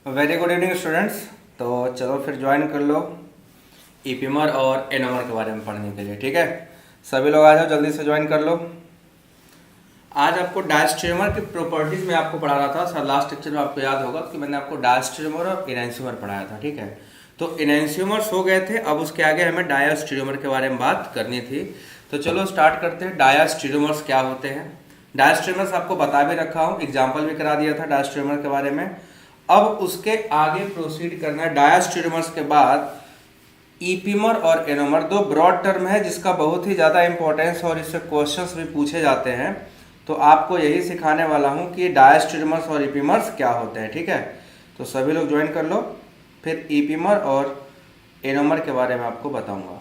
Very good evening students. तो चलो फिर ज्वाइन कर लो ईपीमर और एनोमर के बारे में पढ़ने के लिए। ठीक है, सभी लोग आ जाओ, जल्दी से ज्वाइन कर लो। आज आपको डायस्टेरियोमर की प्रॉपर्टीज में आपको पढ़ा रहा था सर। लास्ट लेक्चर में आपको याद होगा कि मैंने आपको डायस्टेरियोमर और एनेंशियोमर पढ़ाया था। ठीक है, तो एनेंशियोमर्स हो गए थे, अब उसके आगे हमें डायस्टेरियोमर के बारे में बात करनी थी। तो चलो स्टार्ट करते हैं। डायस्टेरियोमर्स क्या होते हैं? डायस्टेरियोमर्स आपको बता भी रखा हूँ, एग्जाम्पल भी करा दिया था डायस्टेरियोमर के बारे में। अब उसके आगे प्रोसीड करना है। डायस्टेरियोमर्स के बाद ईपीमर और एनोमर, दो ब्रॉड टर्म है जिसका बहुत ही ज़्यादा इंपॉर्टेंस और इससे क्वेश्चंस भी पूछे जाते हैं। तो आपको यही सिखाने वाला हूँ कि डायस्टेरियोमर्स और ईपीमर्स क्या होते हैं। ठीक है, तो सभी लोग ज्वाइन कर लो, फिर ईपीमर और एनोमर के बारे में आपको बताऊंगा।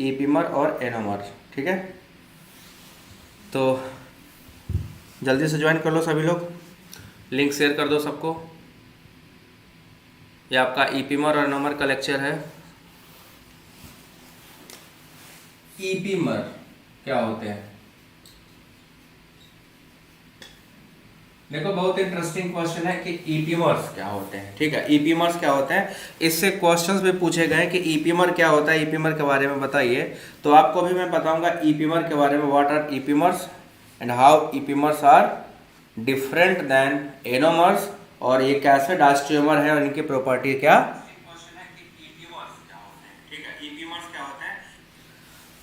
ईपीमर और एनोमर, ठीक है, तो जल्दी से ज्वाइन कर लो सभी लोग। लिंक शेयर कर दो सबको। ये आपका ईपीमर और एनोमर का लेक्चर है। ईपीमर क्या होते हैं? देखो, बहुत इंटरेस्टिंग क्वेश्चन है कि ईपीमर्स क्या होते हैं। ठीक है, ईपीमर्स क्या होते हैं, इससे क्वेश्चंस भी पूछे गए कि ईपीमर क्या होता है, ईपीमर के बारे में बताइए। तो आपको भी मैं बताऊंगा ईपीमर के बारे में, what are epimers and how epimers are different than anomers, और ये कैसे डायस्टेरियोमर है और इनकी प्रॉपर्टी क्या।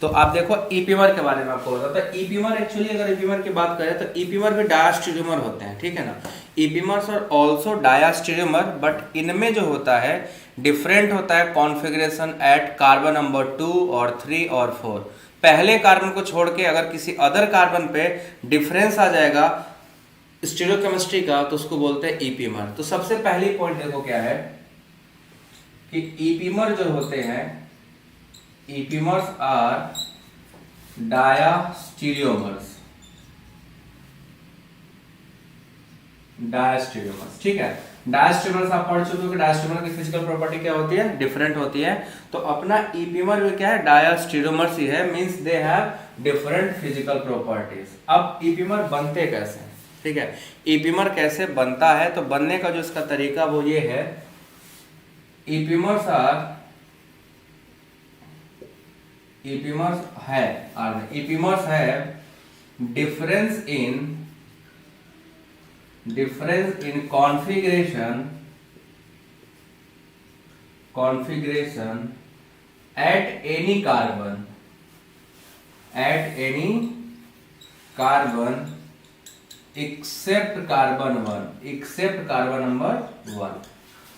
तो आप देखो ईपीमर के बारे में आपको बताता है। ईपीमर एक्चुअली अगर ईपीमर की बात करें तो ईपीमर भी डायस्टेरियोमर होते हैं। ठीक है ना, ईपीमर्स आर आल्सो डायस्टेरियोमर, बट इनमें जो होता है डिफरेंट होता है कॉन्फ़िगरेशन एट कार्बन नंबर 2 और 3 और 4। पहले कार्बन को छोड़ के अगर किसी अदर कार्बन पे डिफरेंस आ जाएगा स्टीरियोकेमिस्ट्री का, तो उसको बोलते हैं ईपीमर। तो सबसे पहली पॉइंट देखो क्या है कि ईपीमर जो होते हैं, ईपीमर्स आर डायस्टेरियोमर्स। डायस्टेरियोमर्स, ठीक है। डायस्टेरियोमर्स आप पढ़ चुके हो कि डायस्टेरियोमर की फिजिकल प्रॉपर्टी क्या होती है, डिफरेंट होती है। तो अपना ईपीमर भी क्या है, डायस्टेरियोमर्स ही है, means they have different physical properties. अब ईपीमर बनते कैसे हैं? ठीक है, ईपीमर कैसे बनता है, तो बनने का जो इसका तरीका वो ये है, ईपीमर्स है difference in configuration at any carbon except carbon number 1।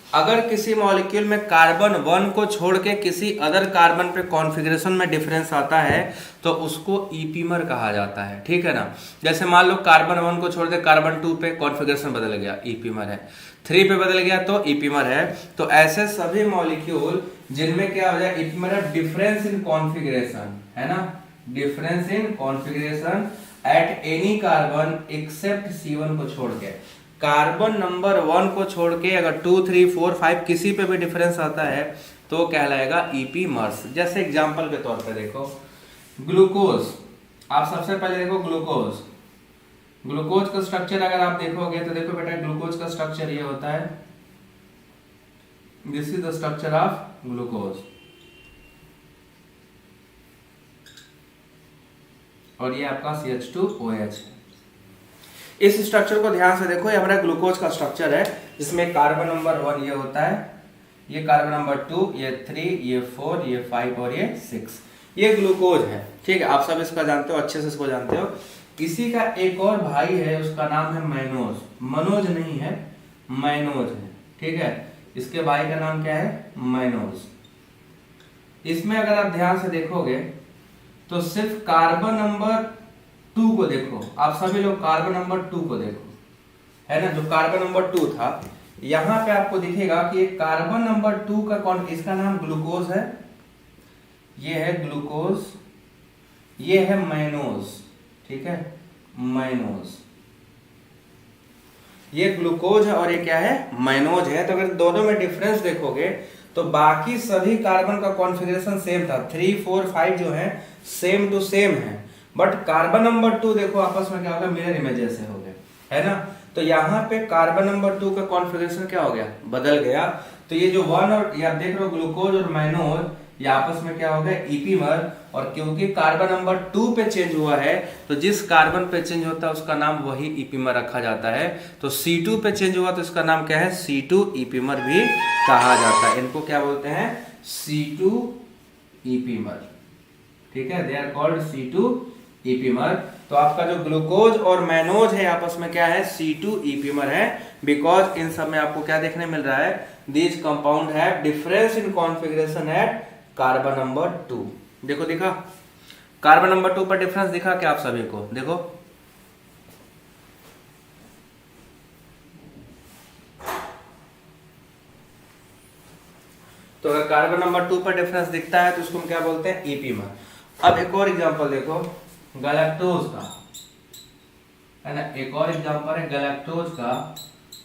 अगर किसी मॉलिक्यूल में कार्बन 1 को छोड़ के किसी अदर कार्बन पे कॉन्फ़िगरेशन में डिफरेंस आता है तो उसको ईपीमर कहा जाता है। ठीक है ना, जैसे मान लो कार्बन 1 को छोड़ के कार्बन 2 पे कॉन्फ़िगरेशन बदल गया, ईपीमर है। 3 पे बदल गया तो ईपीमर है। तो ऐसे सभी मॉलिक्यूल जिनमें क्या हो जाए, ईपीमर है, डिफरेंस इन कॉन्फ़िगरेशन, है ना, difference in configuration at any carbon except C1 को छोड़ के। कार्बन नंबर 1 को छोड़ के अगर 2, 3, 4, 5 किसी पे भी डिफरेंस आता है तो कहलाएगा ईपीमर्स। जैसे एग्जांपल के तौर पे देखो, ग्लूकोज। आप सबसे पहले देखो ग्लूकोज का स्ट्रक्चर अगर आप देखोगे तो देखो बेटा, ग्लूकोज का स्ट्रक्चर ये होता है, this is the structure of glucose, और ये आपका CH2OH है। इस स्ट्रक्चर को ध्यान से देखो, ये हमारा ग्लूकोज का स्ट्रक्चर है जिसमें कार्बन नंबर 1 ये होता है, ये कार्बन नंबर 2, ये 3, ये 4, ये 5 और ये 6, ये ग्लूकोज है। ठीक है, आप सब इसका जानते हो, अच्छे से इसको जानते हो। इसी का एक और भाई है, उसका नाम है मैनोज। मनोज नहीं है, मैनोज है। ठीक है, इसके भाई का नाम क्या है, मैनोज। इसमें अगर आप ध्यान से देखोगे तो सिर्फ कार्बन नंबर 2 को देखो, आप सभी लोग कार्बन नंबर 2 को देखो, है ना, जो कार्बन नंबर 2 था, यहां पे आपको दिखेगा कि एक कार्बन नंबर 2 का कौन, इसका नाम ग्लूकोज है, ये है ग्लूकोज, ये है मैनोज। ठीक है, मैनोज, ये ग्लूकोज है और ये क्या है, मैनोज है। तो अगर दोनों में डिफरेंस देखोगे तो बाकी सभी कार्बन का कॉन्फ़िगरेशन सेम था, 3, 4, 5 जो है सेम टू सेम है, बट कार्बन नंबर 2 देखो आपस में क्या होगा, मिरर इमेज जैसे हो गए, है ना। तो यहाँ पे कार्बन नंबर 2 का कॉन्फ़िगरेशन क्या हो गया, बदल गया। तो ये जो 1 और ये आप देख रहे हो ग्लूकोज और मैनोज, ये आपस में क्या हो गया, ईपीमर। और क्योंकि कार्बन नंबर 2 पे चेंज हुआ है तो जिस कार्बन पे चेंज होता है उसका नाम वही ईपीमर रखा जाता है। तो C2 पे चेंज हुआ तो इसका नाम क्या है, C2 ईपीमर भी कहा जाता है। इनको क्या बोलते हैं, C2 ईपीमर, ठीक है, दे आर कॉल्ड C2 ईपीमर। तो आपका जो ग्लूकोज और मैनोज है आपस में क्या है, C2 ईपीमर है, बिकॉज इन सब में आपको क्या देखने मिल रहा है, these compound have difference in configuration at carbon number 2। देखो दिखा, कार्बन नंबर 2 पर डिफरेंस दिखा क्या आप सभी को, देखो तो अगर कार्बन नंबर 2 पर डिफरेंस दिखता है तो उसको हम क्या बोलते हैं, ईपीमर। अब एक और एग्जांपल देखो गैलेक्टोज का, है ना, एक और एग्जांपल है गैलेक्टोज का।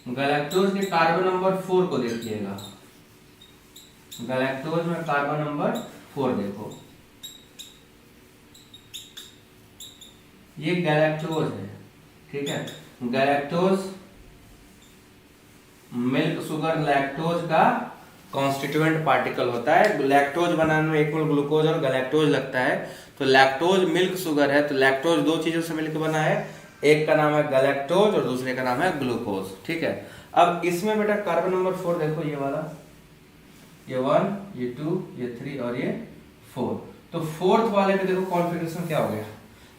गैलेक्टोज के कार्बन नंबर 4 को देखिएगा, गैलेक्टोज में कार्बन नंबर 4 देखो, ये गैलेक्टोज है, ठीक है, गैलेक्टोज मिल्क शुगर लैक्टोज का कॉन्स्टिट्यूएंट पार्टिकल होता है। लैक्टोज बनाने में एक मोल ग्लूकोज और गैलेक्टोज लगता है। तो लैक्टोज मिल्क शुगर है, तो लैक्टोज दो चीजों से मिलकर बना है, एक का नाम है गैलेक्टोज और दूसरे का नाम है ग्लूकोज, ठीक है। अब इसमें बेटा कार्बन नंबर 4 देखो, ये वाला, ये 1, ये 2, ये 3 और ये 4। तो फोर्थ वाले में देखो कॉन्फ़िगरेशन क्या हो गया,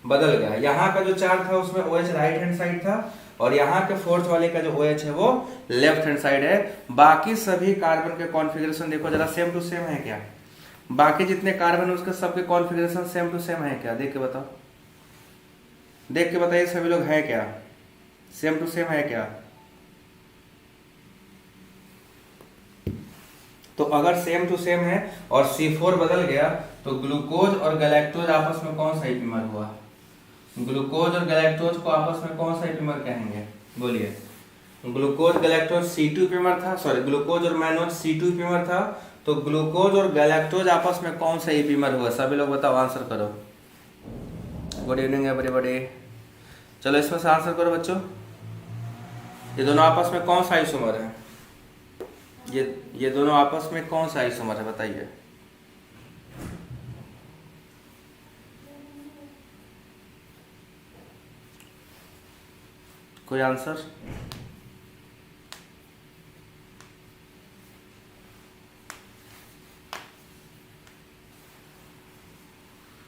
बदल गया। यहाँ का जो 4 था उसमें OH राइट हैंड साइड था और यहाँ के फोर्थ वाले का जो OH है वो लेफ्ट हैंड साइड है। बाकी सभी कार्बन के कॉन्फ़िगरेशन देखो जरा सेम टू सेम है क्या, बाकी जितने कार्बन उसके सबके कॉन्फ़िगरेशन सेम टू सेम है क्या, देख के बताओ, देख के बताइए सभी लोग है क्या, सेम टू सेम है क्या। तो अगर सेम टू सेम है और C4 बदल गया तो ग्लूकोज और गैलेक्टोज आपस में कौन सा ईपीमर हुआ, ग्लूकोज और गैलेक्टोज को आपस में कौन सा ईपीमर कहेंगे, बोलिए। ग्लूकोज गैलेक्टोज C2 ईपीमर था, सॉरी ग्लूकोज और मैनोज C2 ईपीमर था, तो ग्लूकोज और गैलेक्टोज आपस में कौन सा ईपीमर हुआ, सभी लोग बताओ, आंसर करो। गुड इवनिंग एवरीबॉडी, चलो इसमें से आंसर करो बच्चों, ये दोनों आपस में कौन सा आइसोमर है, ये दोनों आपस में कौन सा आइसोमर है बताइए। कोई आंसर,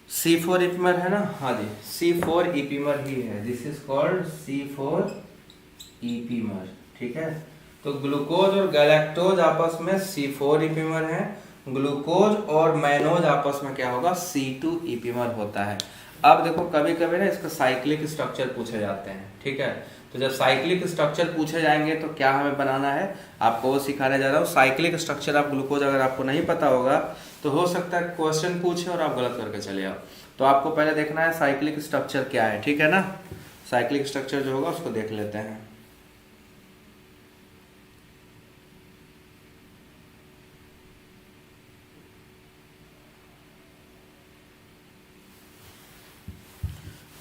C4 ईपीमर है ना, हाँ जी C4 ईपीमर ही है, दिस इज कॉल्ड C4 ईपीमर, ठीक है। तो ग्लूकोज और गैलेक्टोज आपस में C4 ईपीमर है, ग्लूकोज और मैनोज आपस में क्या होगा, C2 ईपीमर होता है। अब देखो कभी कभी ना इसका साइक्लिक स्ट्रक्चर पूछे जाते हैं, ठीक है। तो जब साइक्लिक स्ट्रक्चर पूछे जाएंगे तो क्या हमें बनाना है, आपको वो सिखाने जा रहा हूँ। साइक्लिक स्ट्रक्चर आप ग्लूकोज अगर आपको नहीं पता होगा तो हो सकता है क्वेश्चन पूछे और आप गलत करके चले आओ। तो आपको पहले देखना है साइक्लिक स्ट्रक्चर क्या है, ठीक है ना। साइक्लिक स्ट्रक्चर जो होगा उसको देख लेते हैं।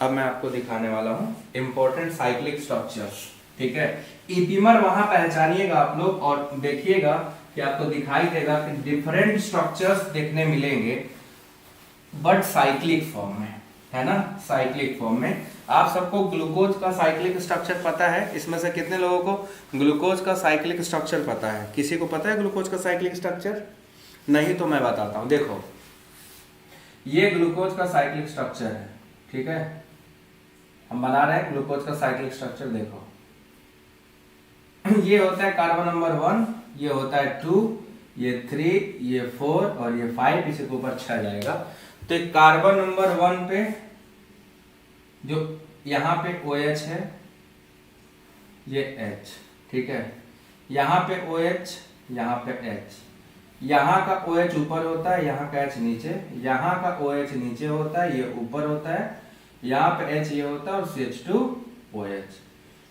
अब मैं आपको दिखाने वाला हूं इंपॉर्टेंट साइक्लिक स्ट्रक्चर, ठीक है। ईपीमर वहां पहचानिएगा आप लोग और देखिएगा कि आपको दिखाई देगा कि डिफरेंट स्ट्रक्चर्स देखने मिलेंगे बट साइक्लिक फॉर्म में, है ना, साइक्लिक फॉर्म में। आप सबको ग्लूकोज का साइक्लिक स्ट्रक्चर पता है, इसमें से कितने लोगों को ग्लूकोज का साइक्लिक स्ट्रक्चर पता है, किसी को पता है ग्लूकोज का साइक्लिक स्ट्रक्चर? नहीं तो मैं बताता हूं, देखो ये ग्लूकोज का साइक्लिक स्ट्रक्चर है, ठीक है, हम बना रहे हैं ग्लूकोज का साइक्लिक स्ट्रक्चर। देखो ये होता है कार्बन नंबर 1, ये होता है 2, ये 3, ये 4 और ये 5, इसी के ऊपर 6 जाएगा। तो कार्बन नंबर 1 पे जो यहाँ पे OH है, ये H, ठीक है, यहाँ पे OH, यहाँ पे H, यहाँ का OH ऊपर होता है, यहाँ का H नीचे, यहाँ का OH नीचे होता है, ये ऊपर होता है, यहाँ पे H ये होता है और CH2OH,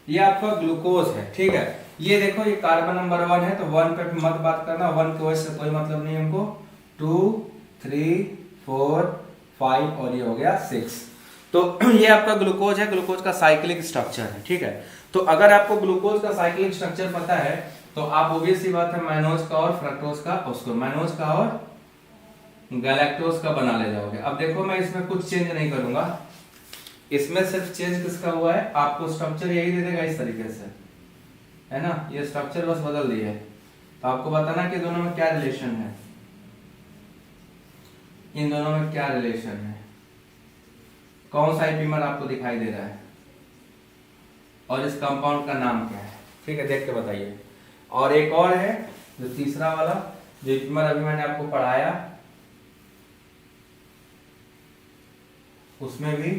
ये आपका ग्लूकोज है, ठीक है। ये देखो ये कार्बन नंबर 1 है तो 1 पे मत बात करना, 1 के OH से कोई मतलब नहीं हमको। 2, 3, 4, 5 और ये हो गया 6। तो ये आपका ग्लूकोज है, ग्लूकोज का साइक्लिक स्ट्रक्चर है, ठीक है। तो अगर आपको ग्लूकोज का साइक्लिक स्ट्रक्चर पता है तो आप ऑब्वियस सी बात है मैनोज का और फ्रक्टोज का, उसको मैनोज का और गैलेक्टोज का बना ले जाओगे। अब देखो मैं इसमें कुछ चेंज नहीं करूंगा, इसमें सिर्फ चेंज किसका हुआ है, आपको स्ट्रक्चर यही दे देगा इस तरीके से, है ना, ये स्ट्रक्चर बस बदल दिया है। तो आपको बताना कि दोनों में क्या रिलेशन है, इन दोनों में क्या रिलेशन है, कौन सा एपीमर आपको दिखाई दे रहा है और इस कंपाउंड का नाम क्या है, ठीक है, देख के बताइए। और एक और है जो तीसरा वाला जो एपीमर अभी मैंने आपको पढ़ाया, उसमें भी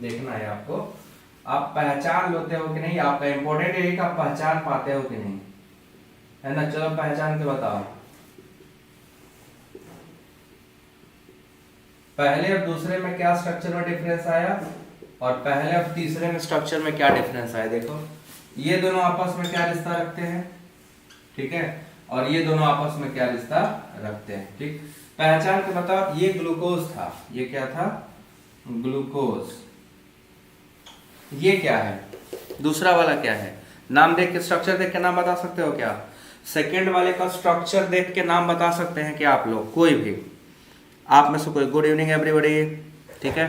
देखना है आपको, आप पहचान लेते हो कि नहीं, आपका इंपॉर्टेंट है कि आप पहचान पाते हो कि नहीं, है ना। चलो पहचान के बताओ, पहले और दूसरे में क्या स्ट्रक्चर में डिफरेंस आया और पहले और तीसरे में स्ट्रक्चर में क्या डिफरेंस आया। देखो ये दोनों आपस में क्या रिश्ता रखते हैं, ठीक है, और ये दोनों आपस में क्या रिश्ता रखते हैं, ठीक। पहचान के बताओ, ये ग्लूकोज था, ये क्या था, ग्लूकोज, ये क्या है, दूसरा वाला क्या है, नाम देख के स्ट्रक्चर देख के नाम बता सकते हो क्या, सेकेंड वाले का स्ट्रक्चर देख के नाम बता सकते हैं क्या आप लोग, कोई भी आप में से कोई, गुड इवनिंग एवरीबॉडी, ठीक है,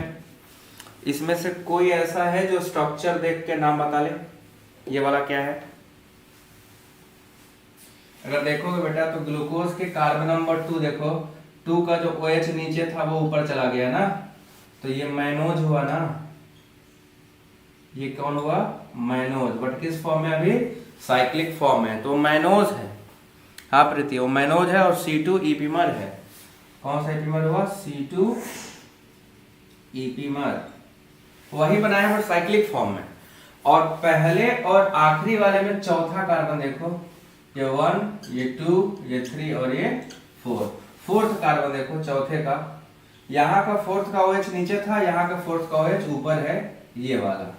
इसमें से कोई ऐसा है जो स्ट्रक्चर देख के नाम बता ले, ये वाला क्या है। अगर देखोगे बेटा तो ग्लूकोज के कार्बन नंबर 2 देखो, 2 का जो OH नीचे था वो ऊपर चला गया ना, तो ये मैनोज हुआ ना, ये कौन हुआ, मैनोज, बट किस फॉर्म में अभी, साइक्लिक फॉर्म है, तो मैनोज है। हाँ प्रीति, वो मैनोज है और C2 ईपीमर है, कौन सा ईपीमर हुआ, C2 ईपीमर, वही बनाया है साइक्लिक फॉर्म में। और पहले और आखिरी वाले में चौथा कार्बन देखो, ये 1, ये 2, ये 3 और ये 4, फोर्थ कार्बन देखो चौथे का, यहाँ का फोर्थ का OH नीचे था, यहाँ का फोर्थ का OH ऊपर है, ये वाला।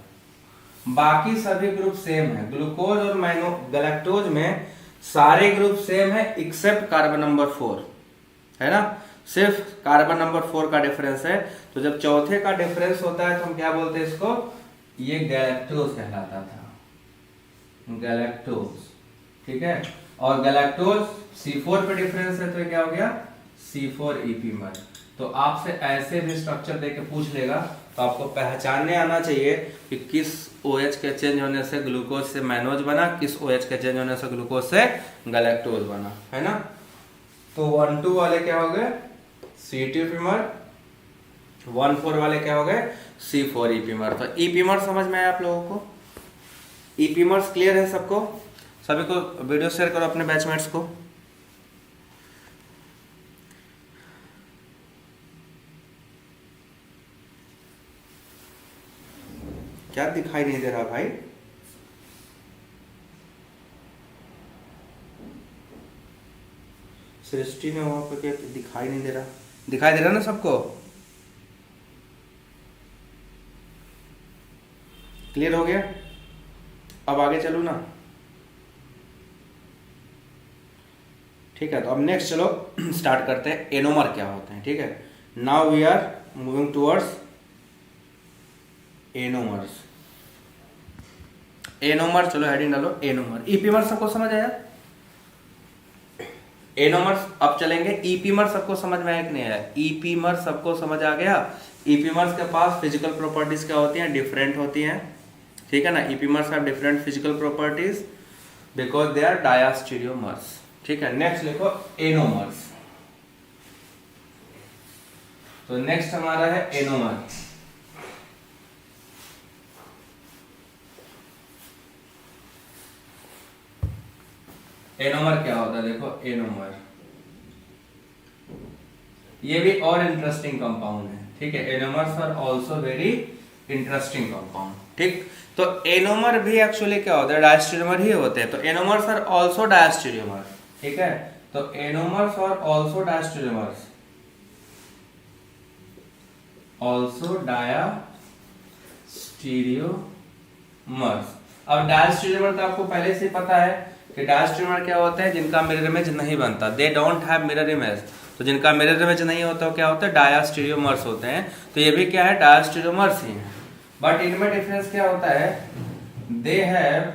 बाकी सभी ग्रुप सेम है, ग्लूकोज और गैलेक्टोज में सारे ग्रुप सेम है एक्सेप्ट कार्बन नंबर 4, है ना, सिर्फ कार्बन नंबर 4 का डिफरेंस है। तो जब चौथे का डिफरेंस होता है तो हम क्या बोलते हैं इसको, ये गैलेक्टोज कहलाता था, गैलेक्टोज, ठीक है। और गैलेक्टोज C4 पे डिफरेंस है तो क्या हो गया, C4 ईपीमर। तो आपसे ऐसे भी स्ट्रक्चर देके पूछ लेगा तो आपको पहचानने आना चाहिए कि किस OH के चेंज होने से ग्लूकोज से मैनोज बना, किस OH के चेंज होने से ग्लूकोज से गैलेक्टोज बना, है ना। तो 1-2 वाले क्या हो गए, C2 ईपीमर, 1-4 वाले क्या हो गए, C4 ईपीमर। तो ईपीमर समझ में आया आप लोगों को, ईपीमर्स क्लियर है सबको, सभी को वीडियो शेयर करो अपने बैचमेट्स को। क्या दिखाई नहीं दे रहा भाई, सृष्टि ने वहां पर क्या दिखाई नहीं दे रहा, दिखाई दे रहा ना सबको, क्लियर हो गया। अब आगे चलो ना, ठीक है। तो अब नेक्स्ट चलो स्टार्ट करते हैं, एनोमर क्या होते हैं, ठीक है। Now we are moving towards anomers. Anomer, चलो हेडिंग डालो एनोमर। ईपीमर सबको समझ आया, एनोमर्स अब चलेंगे, ईपीमर सबको समझ में आया कि नहीं आया, ईपीमर सबको समझ आ गया। ईपीमर्स के पास फिजिकल प्रॉपर्टीज क्या होती हैं, डिफरेंट होती हैं, ठीक है ना। Epimers have different physical properties because they are diastereomers, ठीक है। नेक्स्ट लिखो एनोमर्स, तो नेक्स्ट हमारा है एनोमर। एनोमर क्या होता है, देखो एनोमर, ये भी और इंटरेस्टिंग कंपाउंड है, ठीक है। Anomers are also very interesting compound, ठीक। तो एनोमर भी एक्चुअली क्या होता है, डायस्टीरियोमर ही होते हैं। तो एनोमर्स आर आल्सो डायस्टीरियोमर, ठीक है। तो anomers are also diastereomers, also diastereomers. अब डायस्टीरियोमर तो आपको पहले से पता है कि डायस्टीरियोमर क्या होते हैं, जिनका मिरर इमेज नहीं बनता, they don't have mirror image. तो जिनका मिरर इमेज नहीं होता वो क्या होता है, डायस्टीरियोमर्स होते हैं। तो ये भी क्या है, डायस्टीरियोमर्स ही है। बट इनमें डिफरेंस क्या होता है, they have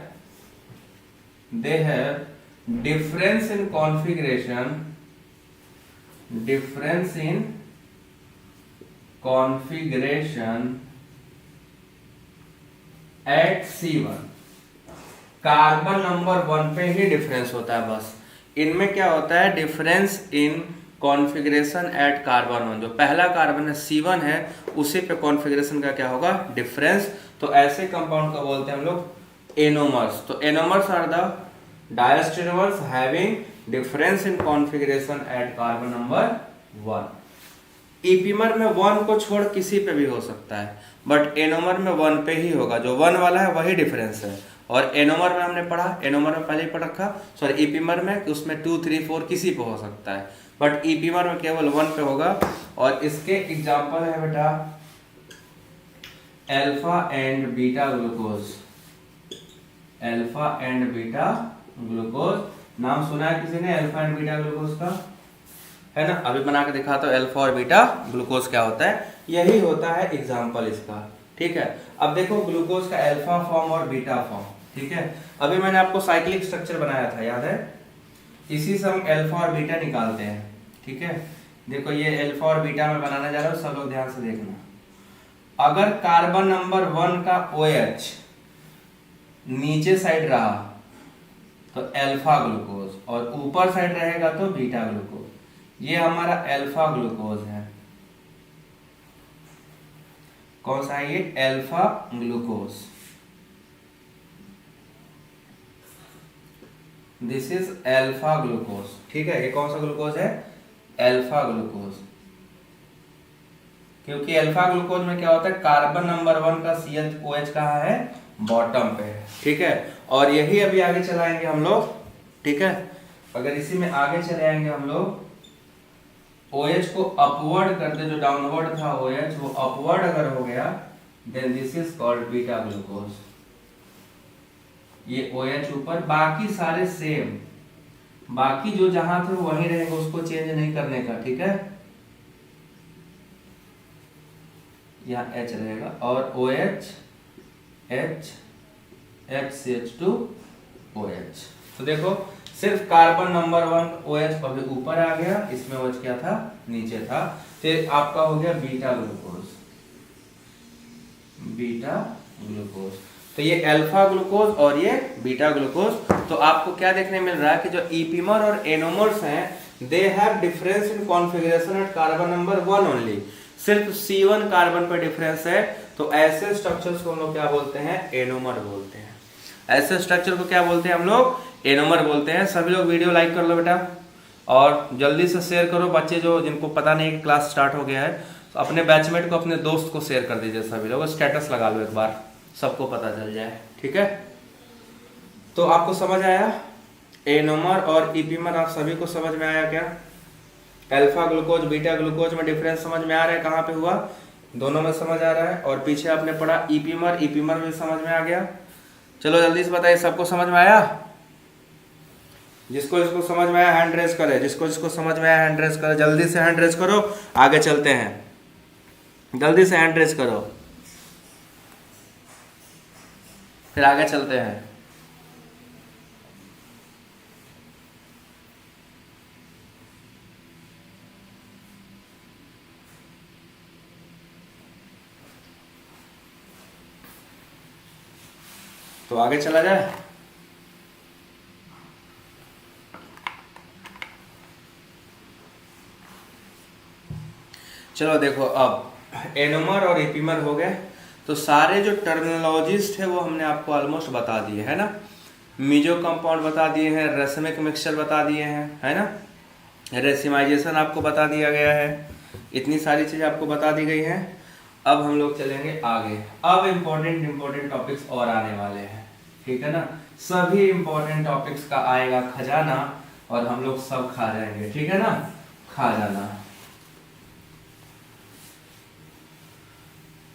difference in configuration at C1। Carbon number 1 पे ही डिफरेंस होता है बस। इनमें क्या होता है, difference in configuration at carbon 1, जो पहला कार्बन है C1 है उसी पे कॉन्फ़िगरेशन का क्या होगा, डिफरेंस। तो ऐसे कंपाउंड को बोलते हैं हम लोग एनोमर्स। तो anomers are the diastereomers having difference in configuration at carbon number 1। Epimer में 1 को छोड़ किसी पे भी हो सकता है, बट एनोमर में 1 पे ही होगा। जो 1 वाला है वही डिफरेंस है। और एनोमर में हमने पढ़ा, एनोमर में पहले ही पढ़ रखा, सॉरी ईपीमर में, उसमें 2, 3, 4 किसी पे हो सकता है, बट ईपीमर में केवल 1 पे होगा। और इसके एग्जाम्पल है बेटा alpha and beta glucose. Alpha and beta glucose नाम सुना है किसी ने अल्फा एंड बीटा ग्लूकोज का, है ना? अभी बना के दिखाता हूं अल्फा और बीटा ग्लूकोज क्या होता है। यही होता है एग्जाम्पल इसका, ठीक है। अब देखो ग्लूकोज का अल्फा फॉर्म और बीटा फॉर्म, ठीक है। अभी मैंने आपको साइक्लिक स्ट्रक्चर बनाया था, याद है? इसी से हम अल्फा और बीटा निकालते हैं, ठीक है। देखो ये अल्फा और बीटा में बनाने जा रहा हूं, सब लोग ध्यान से देखना। अगर कार्बन नंबर 1 का OH नीचे साइड रहा तो अल्फा ग्लूकोज, और ऊपर साइड रहेगा तो बीटा ग्लूकोज। ये हमारा अल्फा ग्लूकोज है। कौन सा है ये? Alpha glucose. This is alpha glucose, ठीक है। ये कौन सा ग्लूकोज है? Alpha glucose. क्योंकि अल्फा ग्लूकोज में क्या होता है, कार्बन नंबर 1 का CH कहाँ है? बॉटम पे, ठीक है। और यही अभी आगे चलाएंगे हम लोग, ठीक है। अगर इसी में आगे चले आएंगे हम लोग, OH को अपवर्ड करते, जो डाउनवर्ड था OH वो अपवर्ड अगर हो गया, then this is called beta glucose. ये OH ऊपर, बाकी सारे सेम, बाकी जो जहां थे वहीं रहेगा, उसको चेंज नहीं करने का, ठीक है। यहाँ H रहेगा और OH H HCH2OH। तो देखो सिर्फ कार्बन नंबर 1 OH अभी ऊपर आ गया, इसमें OH क्या था? नीचे था। फिर आपका हो गया बीटा ग्लूकोज, बीटा ग्लूकोज। तो ये अल्फा ग्लूकोज और ये बीटा ग्लूकोज। तो आपको क्या देखने मिल रहा है कि जो ईपीमर और एनोमर्स हैं, they have difference in configuration at carbon number 1 only. सिर्फ C1 कार्बन पर डिफरेंस है। तो ऐसे स्ट्रक्चर्स को हम लोग क्या बोलते हैं? एनोमर बोलते हैं। ऐसे स्ट्रक्चर को क्या बोलते हैं हम लोग? एनोमर बोलते हैं। सभी लोग वीडियो लाइक कर लो बेटा, और जल्दी से शेयर करो। बच्चे जो जिनको पता नहीं कि क्लास स्टार्ट हो गया है, तो अपने बैचमेट को, अपने दोस्त को शेयर कर दीजिए। सभी लोग स्टेटस लगा लो एक बार, सबको पता चल जाए, ठीक है। तो आपको समझ आया? एनोमर और ईपीमर आप सभी को समझ में आया क्या? अल्फा ग्लूकोज बीटा ग्लूकोज में डिफरेंस समझ में आ रहा है? कहाँ पे हुआ? दोनों में समझ आ रहा है। और पीछे आपने पढ़ा ईपीमर, ईपीमर में समझ में आ गया। चलो जल्दी से बताइए, सबको समझ में आया? जिसको जिसको समझ में आया हैंड रेज करे, जिसको जिसको समझ में आया हैंड रेज करे। जल्दी से हैंड रेज करो, आगे चलते हैं। जल्दी से हैंड रेज करो, फिर आगे चलते हैं। तो आगे चला जाए। चलो देखो, अब एनोमर और ईपीमर हो गए। तो सारे जो टर्मिनोलॉजीज थे वो हमने आपको ऑलमोस्ट बता दिए, है ना। मीजो कंपाउंड बता दिए हैं, रेसिमिक मिक्सचर बता दिए हैं, है ना। रेसिमाइजेशन आपको बता दिया गया है। इतनी सारी चीज़ें आपको बता दी गई हैं। अब हम लोग चलेंगे आगे। अब इम्पोर्टेंट टॉपिक्स और आने वाले हैं, ठीक है ना। सभी इम्पोर्टेंट टॉपिक्स का आएगा खजाना, और हम लोग सब खा जाएंगे, ठीक है ना। खा जाना।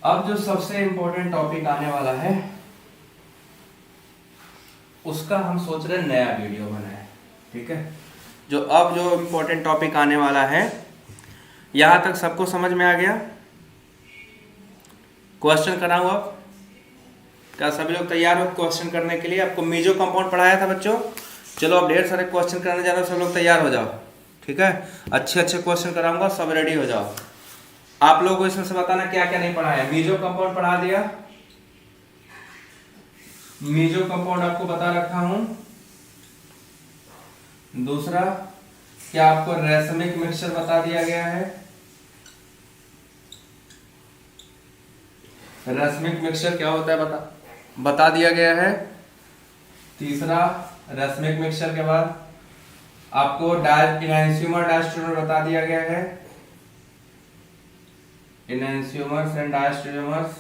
अब जो सबसे इम्पोर्टेंट टॉपिक आने वाला है, उसका हम सोच रहे हैं नया वीडियो बनाए, ठीक है। जो इम्पोर्टेंट टॉपिक आने वाला है, यहां तक सबको समझ में आ गया? क्वेश्चन कराऊं अब? क्या सभी लोग तैयार हो क्वेश्चन करने के लिए? आपको मीजो कंपाउंड पढ़ाया था बच्चों। चलो अब ढेर सारे क्वेश्चन कराने जा रहे हो, सब लोग तैयार हो जाओ, ठीक है। अच्छे अच्छे क्वेश्चन कराऊंगा, सब रेडी हो जाओ। आप लोगों को इसमें से बताना क्या क्या नहीं पढ़ा है। मीजो कंपाउंड पढ़ा दिया, मीजो कंपाउंड आपको बता रखा हूं। दूसरा, क्या आपको रेसमिक मिक्सचर बता दिया गया है, रेसमिक मिक्सचर क्या होता है बता दिया गया है। तीसरा, रेसमिक मिक्सचर के बाद आपको इनैंशियोमर डायस्टेरियोमर बता दिया गया है, इनैंशियोमर्स एंड डायस्टेरियोमर्स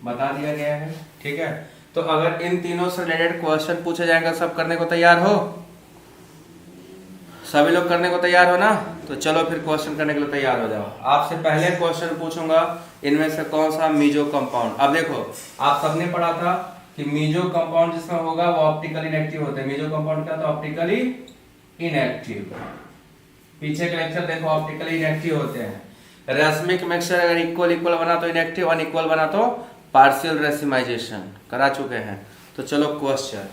बता दिया गया है, ठीक है। तो अगर इन तीनों से रिलेटेड क्वेश्चन पूछे जाएंगे, सब करने को तैयार हो? सभी लोग करने को तैयार हो ना? तो चलो फिर क्वेश्चन करने के लिए तैयार हो जाओ। आपसे पहले क्वेश्चन पूछूंगा, इनमें से कौन सा मीजो कंपाउंड। अब देखो, आप सबने पढ़ा था कि मीजो कंपाउंड जिसमें होगा वो ऑप्टिकली इनएक्टिव होते हैं। मीजो कंपाउंड क्या था? Optically inactive. पीछे का लेक्चर देखो, ऑप्टिकली इनएक्टिव होते हैं। रेसमिक मिक्सचर अगर इक्वल इक्वल बना तो इनएक्टिव, अनइक्वल बना तो पार्शियल रेसिमाइजेशन करा चुके हैं। तो चलो क्वेश्चन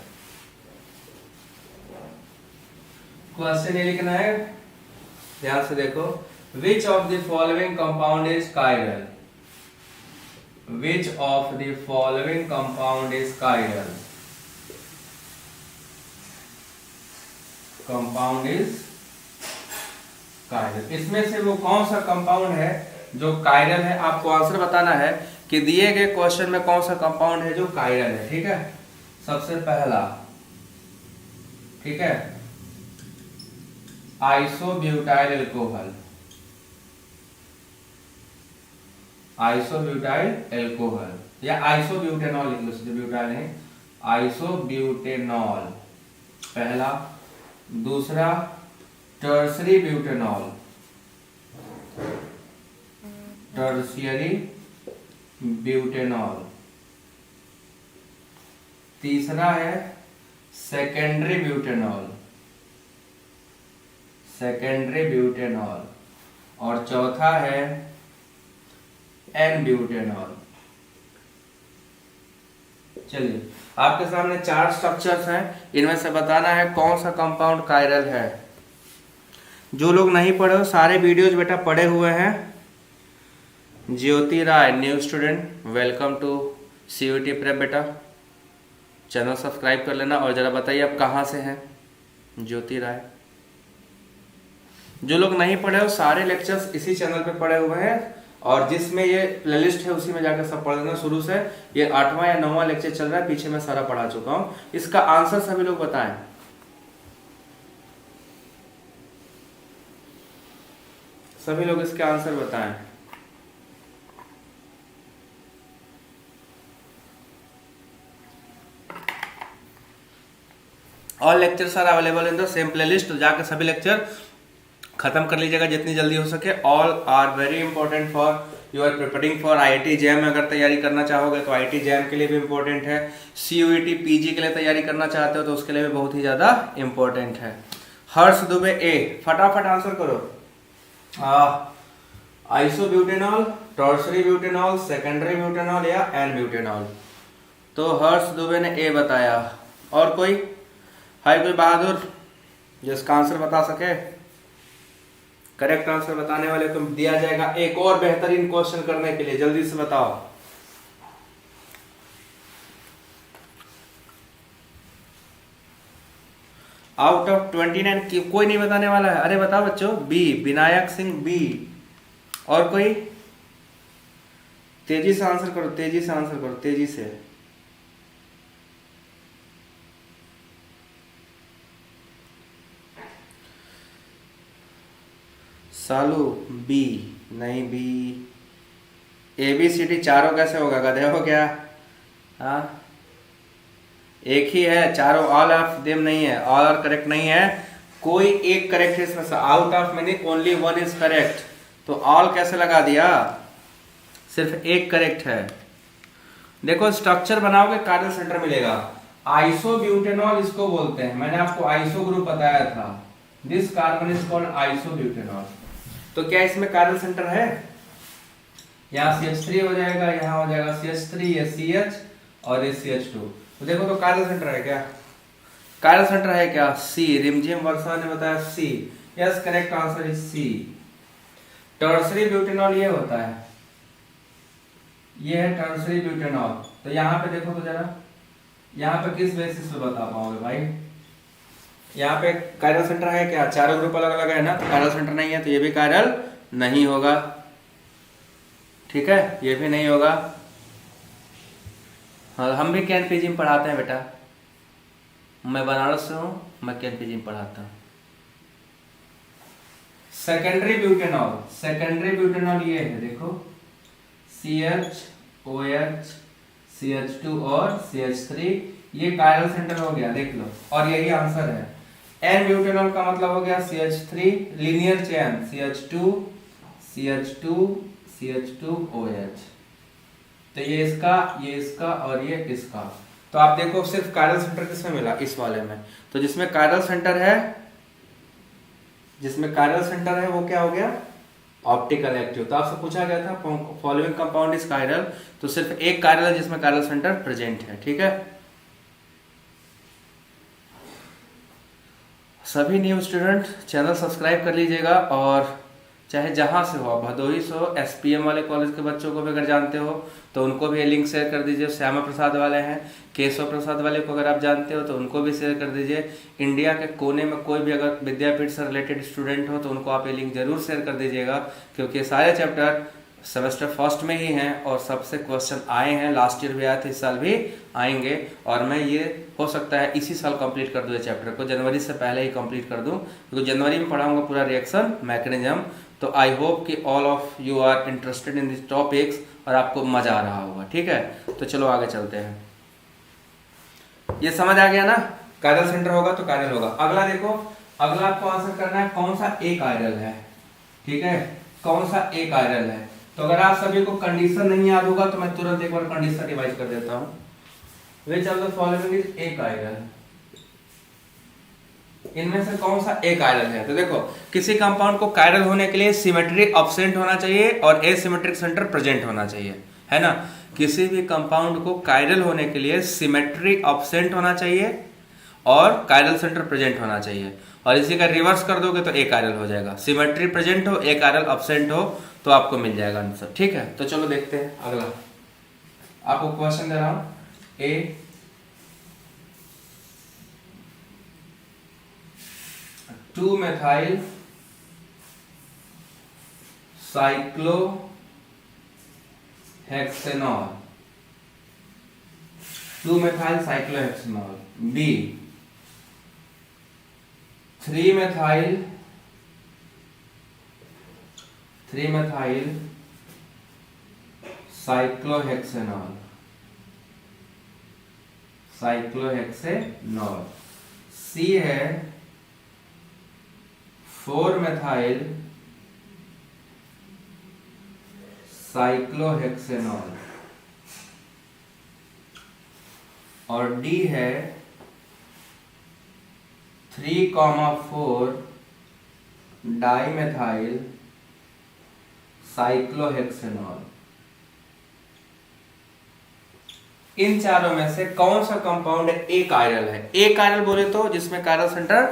ये लिखना है, ध्यान से देखो। विच of the following compound is chiral? Which of the following compound is chiral? Compound is chiral. इसमें से वो कौन सा कंपाउंड है जो कायरल है? आपको आंसर बताना है कि दिए गए क्वेश्चन में कौन सा कंपाउंड है जो कायरल है, ठीक है। सबसे पहला, ठीक है, आइसोब्यूटाइल एल्कोहल। आइसोब्यूटाइल एल्कोहल या आइसोब्यूटेनॉल लिख लो, ब्यूटाइल नहीं, आइसोब्यूटेनॉल पहला। दूसरा, टर्सरी ब्यूटेनॉल, टर्शियरी ब्यूटेनॉल। तीसरा है सेकेंडरी ब्यूटेनॉल, सेकेंडरी ब्यूटेनॉल। और चौथा है एन ब्यूटेनॉल। चलिए, आपके सामने 4 स्ट्रक्चर्स हैं, इनमें से बताना है कौन सा कंपाउंड कायरल है। जो लोग नहीं पढ़े हो, सारे वीडियोज बेटा पढ़े हुए हैं। Jyoti Rai new student, welcome to CUET prep बेटा। चैनल सब्सक्राइब कर लेना और जरा बताइए आप कहाँ से हैं। ज्योति राय। जो लोग नहीं पढ़े हो, सारे लेक्चर्स इसी चैनल पे पढ़े हुए हैं, और जिसमें ये प्लेलिस्ट है उसी में जाकर सब पढ़ लेना शुरू से। ये 8वां या 9वां लेक्चर चल रहा है, पीछे मैं सारा पढ़ा चुका हूँ। इसका आंसर सभी लोग बताएं। सभी लोग इसके आंसर बताएं। All lectures are available in the same playlist. तो जाकर सभी लेक्चर खत्म कर लीजिएगा जितनी जल्दी हो सके। All are very important for you are preparing for IIT JAM में अगर तैयारी करना चाहोगे तो IIT JAM के लिए भी इंपॉर्टेंट है। CUET PG के लिए तैयारी करना चाहते हो तो उसके लिए भी बहुत ही ज़्यादा इंपॉर्टेंट है। हर्ष दुबे ए, फटाफट आंसर करो। Isobutanol, tertiary butanol, secondary butanol या एन ब्यूटेनॉल। तो हर्ष दुबे ने ए बताया। और कोई हाय, कोई बहादुर जिसका आंसर बता सके? करेक्ट आंसर बताने वाले को दिया जाएगा एक और बेहतरीन क्वेश्चन करने के लिए। जल्दी से बताओ। आउट ऑफ 29 कोई नहीं बताने वाला है? अरे बताओ बच्चों। B, Vinayak Singh B. और कोई? तेजी से आंसर करो, तेजी से आंसर करो, तेजी से। सालू बी नहीं, बी। ABCD चारों कैसे होगा? गधे हो क्या? हाँ, एक ही है, चारों ऑल ऑफ देम नहीं है, ऑल आर करेक्ट नहीं है, कोई एक करेक्ट है इसमें से। Out of meaning only one is correct. तो ऑल कैसे लगा दिया? सिर्फ एक करेक्ट है। देखो, स्ट्रक्चर बनाओगे कार्बन सेंटर मिलेगा। आइसोब्यूटेनॉल इसको बोलते हैं, मैंने आपको आइसो ग्रुप बताया था। This carbon is called isobutanol. तो क्या इसमें कार्बन सेंटर है? यहाँ CH3 हो जाएगा, यहाँ हो जाएगा CH3, ये CH और ये CH2। तो देखो तो कायरल सेंटर है क्या? कायरल सेंटर है क्या? C। रिमझिम वर्षा ने बताया C। Yes, correct answer is C। Tertiary butanol ये होता है, ये है टर्सरी ब्यूटेनॉल। तो यहाँ पे देखो तो जरा, यहाँ पे किस बेसिस पे बता पाओगे भाई? यहाँ पे कायरल सेंटर है क्या? चारों ग्रुप अलग अलग है ना, तो कायरल सेंटर नहीं है, तो ये भी कायरल नहीं होगा। ठीक है, ये भी नहीं होगा। हाँ, हम भी KNPG में पढ़ाते हैं बेटा, मैं बनारस से हूँ, मैं KNPG में पढ़ाता हूँ। सेकेंडरी ब्यूटेनॉल, सेकेंडरी ब्यूटेनॉल ये है देखो, CH, OH, CH2 और CH3, ये कायरल सेंटर हो गया, देख लो, और यही आंसर है। N ब्यूटेनॉल का मतलब हो गया CH3, linear chain, CH2, CH2, CH2, OH। तो ये इसका और ये इसका। तो आप देखो सिर्फ कायरल सेंटर किसमें मिला? इस वाले में। तो जिसमें कायरल सेंटर है, वो क्या हो गया? Optical active. तो आपसे पूछा गया था फॉलोइंग कंपाउंड इज कायरल, तो सिर्फ एक कायरल है जिसमें कायरल सेंटर प्रेजेंट है। ठीक है, सभी न्यू स्टूडेंट चैनल सब्सक्राइब कर लीजिएगा, और चाहे जहां से हो, भदोही से हो, SPM वाले कॉलेज के बच्चों को भी अगर जानते हो तो उनको भी लिंक शेयर कर दीजिए। श्यामा प्रसाद वाले हैं, केशव प्रसाद वाले को अगर आप जानते हो तो उनको भी शेयर कर दीजिए। इंडिया के कोने में कोई भी अगर विद्यापीठ से रिलेटेड स्टूडेंट हो तो उनको आप ये लिंक जरूर शेयर कर दीजिएगा, क्योंकि सारे चैप्टर सेमेस्टर फर्स्ट में ही हैं और सबसे क्वेश्चन आए हैं, लास्ट ईयर भी आए थे, इस साल भी आएंगे। और मैं ये हो सकता है इसी साल कंप्लीट कर दूं, ये चैप्टर को जनवरी से पहले ही कंप्लीट कर दूं, क्योंकि जनवरी में पढ़ाऊंगा पूरा रिएक्शन मैकेनिज्म। तो आई होप कि all of you are interested in this topics और आपको मजा आ रहा होगा। ठीक है, तो चलो आगे चलते हैं। ये समझ आ गया ना, कायरल सेंटर होगा तो कायरल होगा। अगला देखो, अगला आपको आंसर करना है कौन सा ए कायरल है। ठीक है, कौन सा ए कायरल है। तो अगर आप सभी को कंडीशन नहीं याद होगा तो मैं तुरंत एक बार कंडीशन रिवाइज कर देता हूं। विच of the following is a chiral, इनमें से कौन सा ए कायरल है। तो देखो, किसी कंपाउंड को कायरल होने के लिए सिमेट्री एब्सेंट होना चाहिए और एसिमेट्रिक सेंटर प्रेजेंट होना चाहिए, है ना। किसी भी कंपाउंड को कायरल होने के लिए सिमेट्री एब्सेंट होना चाहिए और कायरल सेंटर प्रेजेंट होना चाहिए, और इसी का रिवर्स कर दोगे तो ए कायरल हो जाएगा। सिमेट्री प्रेजेंट हो, ए कायरल एब्सेंट हो, तो आपको मिल जाएगा आंसर। ठीक है, तो चलो देखते हैं अगला। आपको क्वेश्चन दे रहा हूं, ए 2-methyl cyclohexanol, 2-methyl cyclohexanol। B 3-methyl cyclohexanol, C है 4-methyl cyclohexanol, और D है 3,4 dimethyl cyclohexanol। इन चारों में से कौन सा कंपाउंड ए कायरल है। ए कायरल बोले तो जिसमें कायरल सेंटर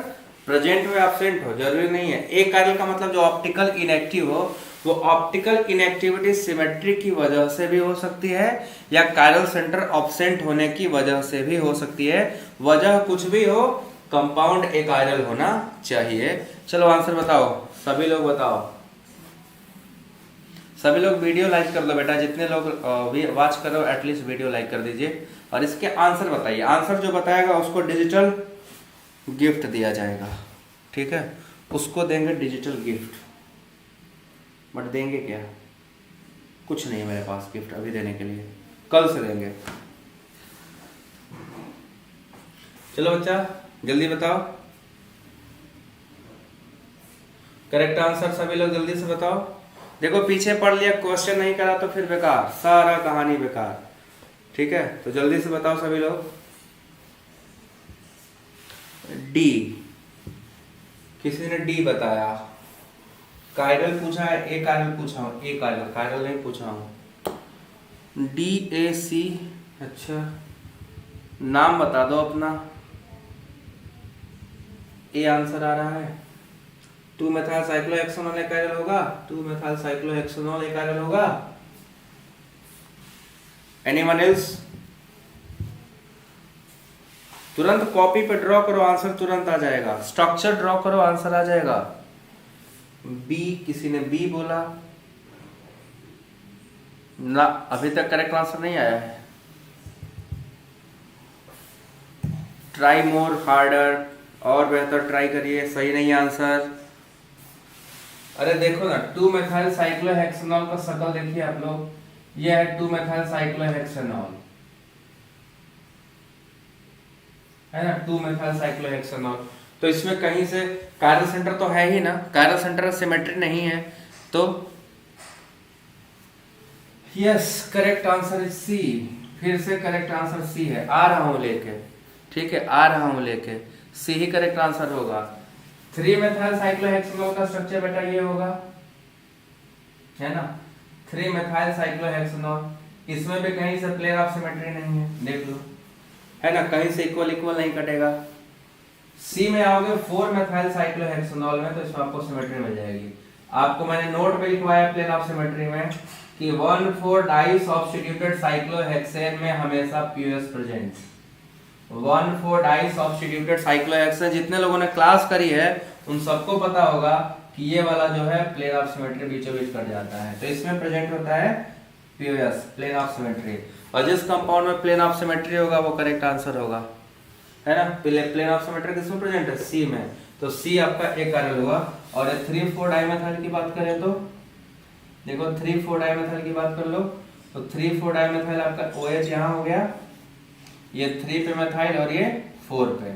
प्रेजेंट हो, एब्सेंट हो, जरूरी नहीं है। ए कायरल का मतलब जो ऑप्टिकल इनएक्टिव हो, वो ऑप्टिकल इनएक्टिविटी सिमेट्री की वजह से भी हो सकती है या कायरल सेंटर एब्सेंट होने की वजह से भी हो सकती है। वजह कुछ भी हो, कंपाउंड ए कायरल होना चाहिए। चलो आंसर बताओ, सभी लोग बताओ। सभी लोग वीडियो लाइक कर लो बेटा, जितने लोग वॉच कर रहे हो एटलीस्ट वीडियो लाइक कर दीजिए और इसके आंसर बताइए। आंसर जो बताएगा उसको डिजिटल गिफ्ट दिया जाएगा। ठीक है, उसको देंगे डिजिटल गिफ्ट, बट देंगे क्या, कुछ नहीं मेरे पास गिफ्ट अभी देने के लिए, कल से देंगे। चलो बच्चा जल्दी बताओ, करेक्ट आंसर सभी लोग जल्दी से बताओ। देखो पीछे पढ़ लिया, क्वेश्चन नहीं करा तो फिर बेकार, सारा कहानी बेकार। ठीक है, तो जल्दी से बताओ सभी लोग। डी, किसी ने डी बताया, कायरल पूछा है, ए कायरल पूछा हूँ, ए कायरल, कायरल नहीं पूछा हूँ। DAC, अच्छा नाम बता दो अपना। ए आंसर आ रहा है। 2 मेथाइल साइक्लोहेक्सेनॉल एक कायरल होगा, 2 मेथाइल साइक्लोहेक्सेनॉल एक कायरल होगा। Anyone else? तुरंत कॉपी पे ड्रॉ करो, आंसर तुरंत आ जाएगा। स्ट्रक्चर ड्रॉ करो, आंसर आ जाएगा। बी, किसी ने बी बोला ना, अभी तक करेक्ट आंसर नहीं आया है। ट्राई मोर हार्डर, और बेहतर ट्राई करिए, सही नहीं आंसर। अरे देखो ना, 2 मेथाइल साइक्लोहेक्सेनॉल का शक्ल देखिए आप लोग, ये है 2 मेथाइल साइक्लोहेक्सेनॉल, है ना, 2 मेथाइल साइक्लोहेक्सेनॉल। तो इसमें कहीं से कायरल सेंटर तो है ही ना, कायरल सेंटर सिमेट्री नहीं है, तो yes correct answer is C. फिर से करेक्ट आंसर सी है, आ रहा हूं लेके, ठीक है, आ रहा हूं लेके, सी ही करेक्ट आंसर होगा। 3 मेथाइल साइक्लोहेक्सेनॉल का स्ट्रक्चर बेटा ये होगा, है ना, 3 मेथाइल साइक्लोहेक्सेनॉल। इसमें भी कहीं से प्लेन ऑफ सिमेट्री नहीं है, देख लो, है ना, कहीं से इक्वल इक्वल नहीं कटेगा। सी में आओगे 4 मेथाइल साइक्लोहेक्सेनॉल में, तो इसमें आपको सिमेट्री मिल जाएगी। आपको मैंने नोट पे लिखवाया प्लेन ऑफ सिमेट्री में कि 1,4 डाई सब्स्टिट्यूटेड साइक्लोहेक्सेन में हमेशा POS present. 1,4 di substituted cyclohexane, जितने लोगों ने क्लास करी है उन सबको पता होगा कि ये वाला जो है प्लेन ऑफ सिमेट्री बीचों बीच कट जाता है, तो इसमें प्रेजेंट होता है पीओएस, प्लेन ऑफ सिमेट्री। और जिस कंपाउंड में प्लेन ऑफ सिमेट्री होगा वो करेक्ट आंसर होगा, है ना। प्लेन ऑफ सिमेट्री किसमें प्रेजेंट है? सी में, तो सी आपका एक कायरल होगा। और 3,4 डाइमेथाइल की बात करें तो देखो, 3,4 डाइमेथाइल की बात कर लो तो 3,4 डाइमेथाइल आपका OH यहाँ हो गया, ये 3 पे मेथाइल और ये 4 पे,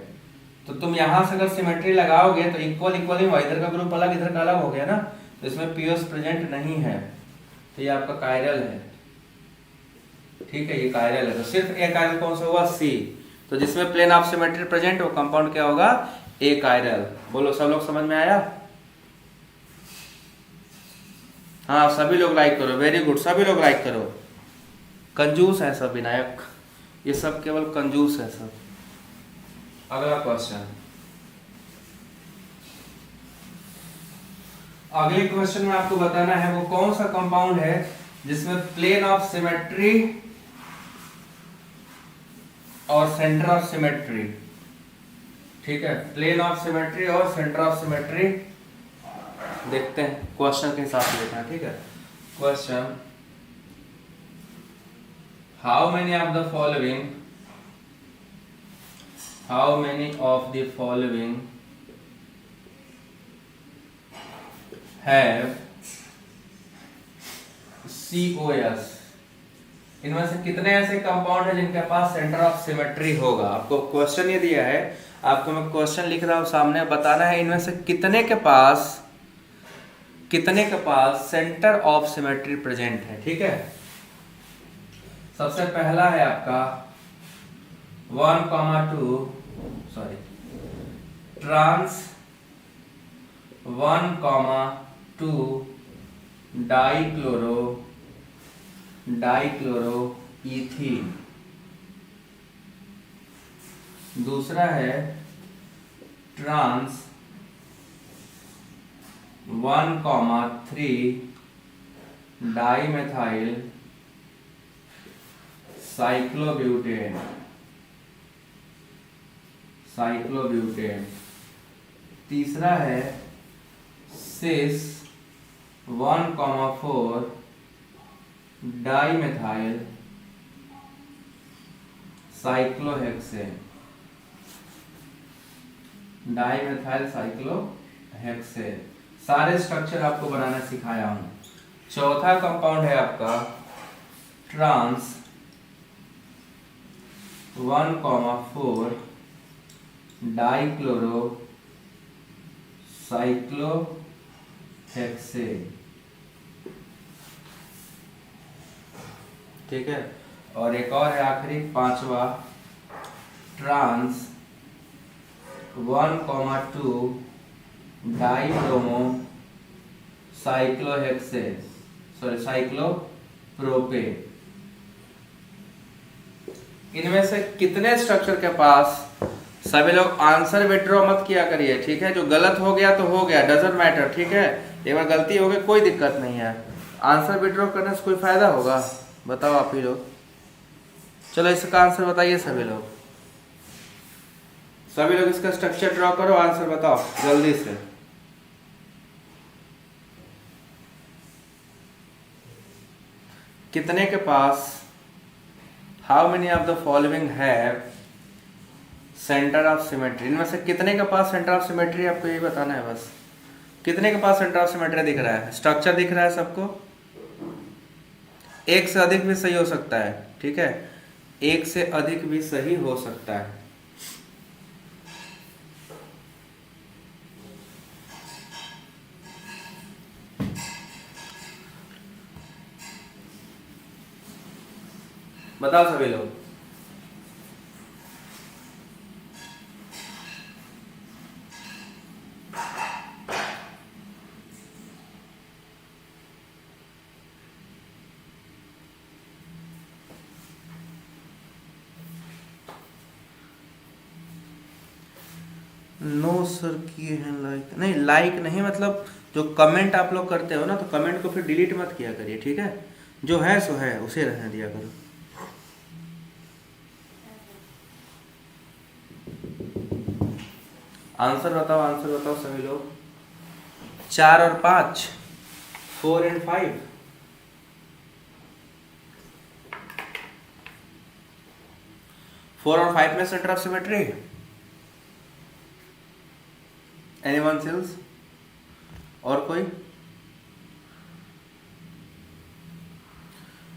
तो तुम यहां से अगर सिमेट्री लगाओगे तो इक्वल इक्वल ही, इधर का ग्रुप अलग इधर का अलग हो गया ना, तो इसमें पीओएस प्रेजेंट नहीं है, तो ये आपका कायरल है, ठीक है, ये कायरल है। तो सिर्फ एक कायरल कौन सा हुआ? सी। तो जिसमें प्लेन ऑफ सिमेट्री प्रेजेंट हो कंपाउंड क्या होगा? ए कायरल। बोलो सब लोग समझ में आया? हाँ सभी लोग लाइक करो, वेरी गुड, सभी लोग लाइक करो। कंजूस है सब विनायक, ये सब केवल कंजूस है सब। अगला क्वेश्चन, अगले क्वेश्चन में आपको बताना है वो कौन सा कंपाउंड है जिसमें प्लेन ऑफ सिमेट्री और सेंटर ऑफ सिमेट्री, ठीक है, प्लेन ऑफ सिमेट्री और सेंटर ऑफ सिमेट्री। देखते हैं क्वेश्चन के हिसाब से देखना, ठीक है। Question, how many of the following, how many of the following have COS, इनमें से कितने ऐसे कंपाउंड है जिनके पास सेंटर ऑफ सिमेट्री होगा। आपको क्वेश्चन ये दिया है, आपको मैं क्वेश्चन लिख रहा हूं सामने, बताना है इनमें से कितने के पास सेंटर ऑफ सिमेट्री प्रेजेंट है, ठीक है। सबसे पहला है आपका 1,2 ट्रांस 1,2 डाइक्लोरो इथीन। दूसरा है ट्रांस 1,3 डाइमेथाइल साइक्लोब्यूटेन। तीसरा है सिस 1,4 डाइमेथाइल साइक्लोहेक्सेन। सारे स्ट्रक्चर आपको बनाना सिखाया हूं। चौथा कंपाउंड है आपका ट्रांस 1,4 डाइक्लोरो साइक्लोहेक्सेन, ठीक है। और एक और है आखिरी पांचवा trans 1,2 dibromo cyclohexane, sorry cyclopropane. इनमें से कितने स्ट्रक्चर के पास, सभी लोग आंसर विड्रॉ मत किया करिए, ठीक है। जो गलत हो गया तो हो गया, डजंट मैटर, ठीक है। एक बार गलती हो गई कोई दिक्कत नहीं है, आंसर विड्रॉ करने से कोई फायदा होगा? बताओ आप ही लोग। चलो इसका आंसर बताइए सभी लोग, सभी लोग इसका स्ट्रक्चर ड्रॉ करो, आंसर बताओ जल्दी से। कितने के पास, how many of the following have centre of symmetry, इनमें से कितने के पास सेंटर ऑफ सिमेट्री, आपको यही बताना है बस। कितने के पास सेंटर ऑफ सिमेट्री दिख रहा है, स्ट्रक्चर दिख रहा है सबको? एक से अधिक भी सही हो सकता है, ठीक है, एक से अधिक भी सही हो सकता है। बताओ सभी लोग। नो सर किए हैं लाइक, नहीं लाइक नहीं, मतलब जो कमेंट आप लोग करते हो ना, तो कमेंट को फिर डिलीट मत किया करिए, ठीक है। जो है सो है, उसे रहने दिया करो। आंसर बताओ, आंसर बताओ सभी लोग। 4 और 5, 4 and 5, 4 और 5 में centre of symmetry, anyone else? और कोई?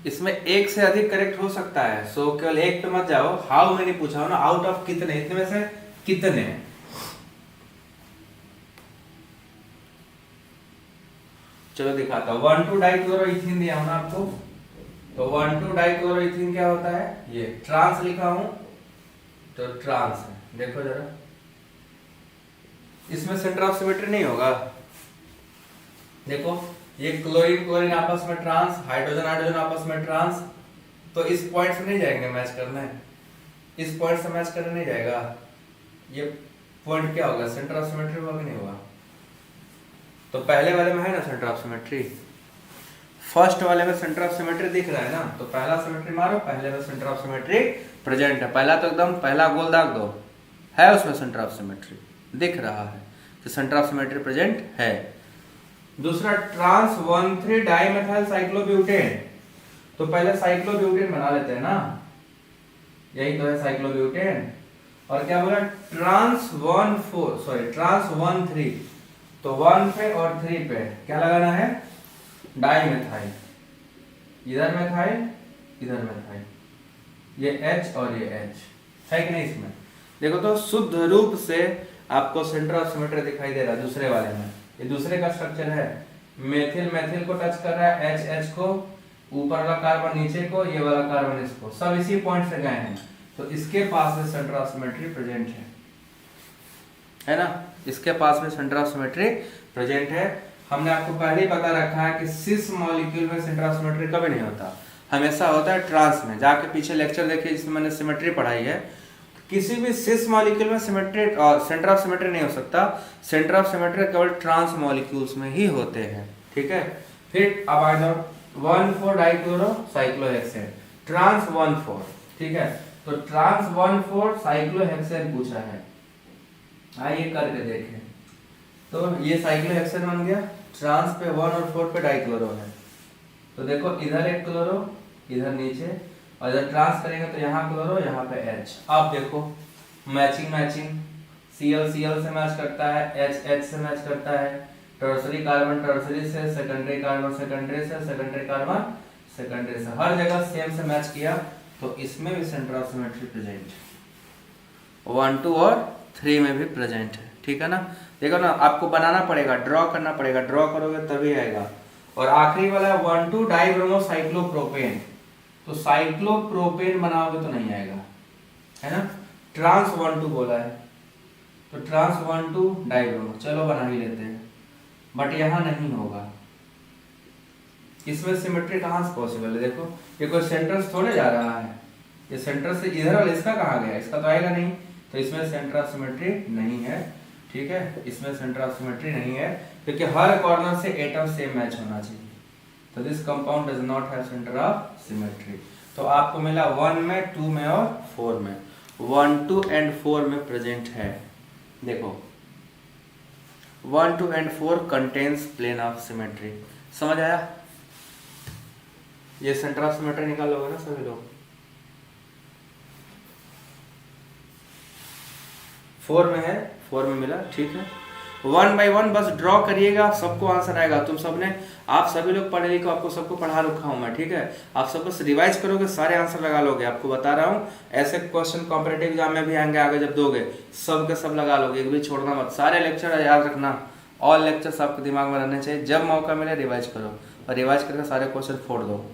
इसमें एक से अधिक करेक्ट हो सकता है, सो केवल एक पे मत जाओ। हाउ मैंने पूछा हो ना, आउट ऑफ कितने, इतने में से कितने। चलो दिखाता हूं। 1,2 डाइक्लोरोइथीन दिया हूं ना आपको, तो 1,2 डाइक्लोरोइथीन क्या होता है, ये ट्रांस लिखा हूं तो ट्रांस है। देखो जरा, इसमें सेंटर ऑफ सिमेट्री नहीं होगा। देखो ये क्लोरीन क्लोरीन आपस में ट्रांस, हाइड्रोजन हाइड्रोजन आपस में ट्रांस, तो इस पॉइंट से नहीं जाएंगे मैच करने, इस पॉइंट से मैच करने नहीं जाएगा। ये पॉइंट क्या होगा, सेंटर ऑफ सिमेट्री होगा कि नहीं होगा? तो पहले वाले में है ना सेंटर ऑफ सिमेट्री, फर्स्ट वाले में सेंटर ऑफ सिमेट्री दिख रहा है ना, तो पहला सिमेट्री मारो, पहले में सेंटर ऑफ सिमेट्री प्रेजेंट है। पहला तो एकदम पहला गोल दाग दो, है उसमें सेंटर ऑफ सिमेट्री दिख रहा है, तो सेंटर ऑफ सिमेट्री प्रेजेंट है। दूसरा ट्रांस 1,3 डाइमेथाइल साइक्लोब्यूटेन, तो पहले साइक्लोब्यूटेन बना लेते हैं ना, यही तो है साइक्लोब्यूटेन। और क्या बोला, ट्रांस 1,3, तो 1 पे और 3 पे क्या लगाना है, डाइमेथाइल, इधर मेथाइल इधर मेथाइल, ये H और ये H है कि नहीं। इसमें देखो तो शुद्ध रूप से आपको सेंटर ऑफ सिमेट्री दिखाई दे रहा है दूसरे वाले में। ये दूसरे का स्ट्रक्चर है, मेथिल मेथिल को टच कर रहा है, H H को, ऊपर वाला कार्बन नीचे को, ये वाला कार्बन इसको, सब इसी पॉइंट से गए हैं, तो इसके पास में सेंटर ऑफ सिमेट्री प्रेजेंट है ना, इसके पास में सेंटर ऑफ सिमेट्री प्रेजेंट है। हमने आपको पहले ही बता रखा है कि सिस मॉलिक्यूल में सेंटर ऑफ सिमेट्री कभी नहीं होता, हमेशा होता है ट्रांस में। जाके पीछे लेक्चर देखिए जिसमें मैंने सिमेट्री पढ़ाई है, किसी भी सिस मॉलिक्यूल में सिमेट्री सेंटर ऑफ सिमेट्री नहीं हो सकता, सेंटर ऑफ सिमेट्री केवल ट्रांस मॉलिक्यूल्स में ही होते हैं, ठीक है। फिर अब आ जाओ 1,4 डाइक्लोरोसाइक्लोहेक्सेन, ट्रांस 1,4, ठीक है, तो ट्रांस 1,4 साइक्लोहेक्सेन पूछा है, आइए करके देखें। तो ये साइक्लोहेक्सेन बन गया, ट्रांस पे 1 और 4 पे डाइक्लोरो है, तो देखो इधर एक क्लोरो, इधर नीचे, और इधर ट्रांस करेंगे तो यहाँ क्लोरो यहाँ पे H। अब देखो मैचिंग मैचिंग, Cl Cl से मैच करता है, H H से मैच करता है, टर्सरी कार्बन टर्सरी से, सेकेंडरी कार्बन सेकेंडरी से, सेकेंडरी कार्बन सेकेंडरी से, हर जगह सेम से मैच किया, तो इसमें भी सेंटर ऑफ सिमेट्री प्रेजेंट, 1, 2 और 3 में भी प्रेजेंट है, ठीक है ना। देखो ना, आपको बनाना पड़ेगा, ड्रॉ करना पड़ेगा, ड्रॉ करोगे तभी आएगा। और आखिरी वाला 1,2 डाइब्रोमोसाइक्लोप्रोपेन, तो साइक्लोप्रोपेन बनाओगे तो नहीं आएगा, है ना। ट्रांस 1,2 बोला है, तो ट्रांस 1,2 डाइब्रोमो, चलो बना ही लेते हैं, बट यहाँ नहीं होगा, इसमें सिमेट्री कहाँ से पॉसिबल है? देखो ये कोई सेंटर से थोड़े जा रहा है, ये सेंटर से इधर वाला इसका कहाँ गया? इसका तो आएगा नहीं, तो इसमें सेंटर ऑफ सिमेट्री नहीं है। ठीक है, इसमें सेंटर ऑफ सिमेट्री नहीं है क्योंकि हर कॉर्नर से एटम सेम मैच होना चाहिए। तो this compound does not have centre of symmetry. तो आपको मिला 1 में, 2 में और 4 में। 1, 2 एंड 4 में प्रेजेंट है। देखो 1, 2 and 4 contains plane of symmetry. समझ आया? ये सेंटर ऑफ सिमेट्री निकालोगे ना सभी लोग। 4 में है, 4 में मिला, ठीक है। 1 बाई 1 बस ड्रॉ करिएगा, सबको आंसर आएगा। तुम सबने, आप सभी लोग पढ़े लिखो, आपको सबको पढ़ा रखा हूं मैं, ठीक है। आप सब बस रिवाइज करोगे, सारे आंसर लगा लोगे। आपको बता रहा हूं, ऐसे क्वेश्चन कॉम्पिटिटिव एग्जाम में भी आएंगे आगे, जब दोगे सब के सब लगा लोगे, एक भी छोड़ना मत। सारे लेक्चर याद रखना, ऑल लेक्चर्स आपके दिमाग में रहने चाहिए। जब मौका मिले रिवाइज करो, और रिवाइज करके सारे क्वेश्चन फोड़ दो।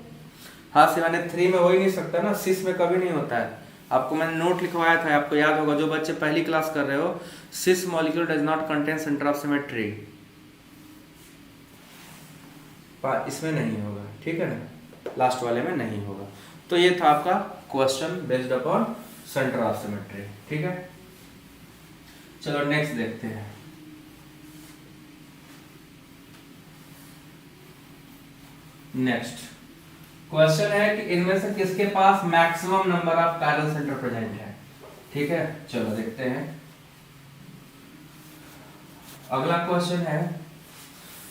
हाँ सिवाने 3 में हो ही नहीं सकता ना, 6 में कभी नहीं होता है। आपको मैंने नोट लिखवाया था, आपको याद होगा, जो बच्चे पहली क्लास कर रहे हो, 6 molecule does not contain centre of symmetry. इसमें नहीं होगा, ठीक है ना, लास्ट वाले में नहीं होगा। तो ये था आपका question based upon centre of symmetry, ठीक है। चलो नेक्स्ट देखते हैं। नेक्स्ट क्वेश्चन है कि इनमें से किसके पास maximum number of chiral centre present है, ठीक है। चलो देखते हैं। अगला क्वेश्चन है,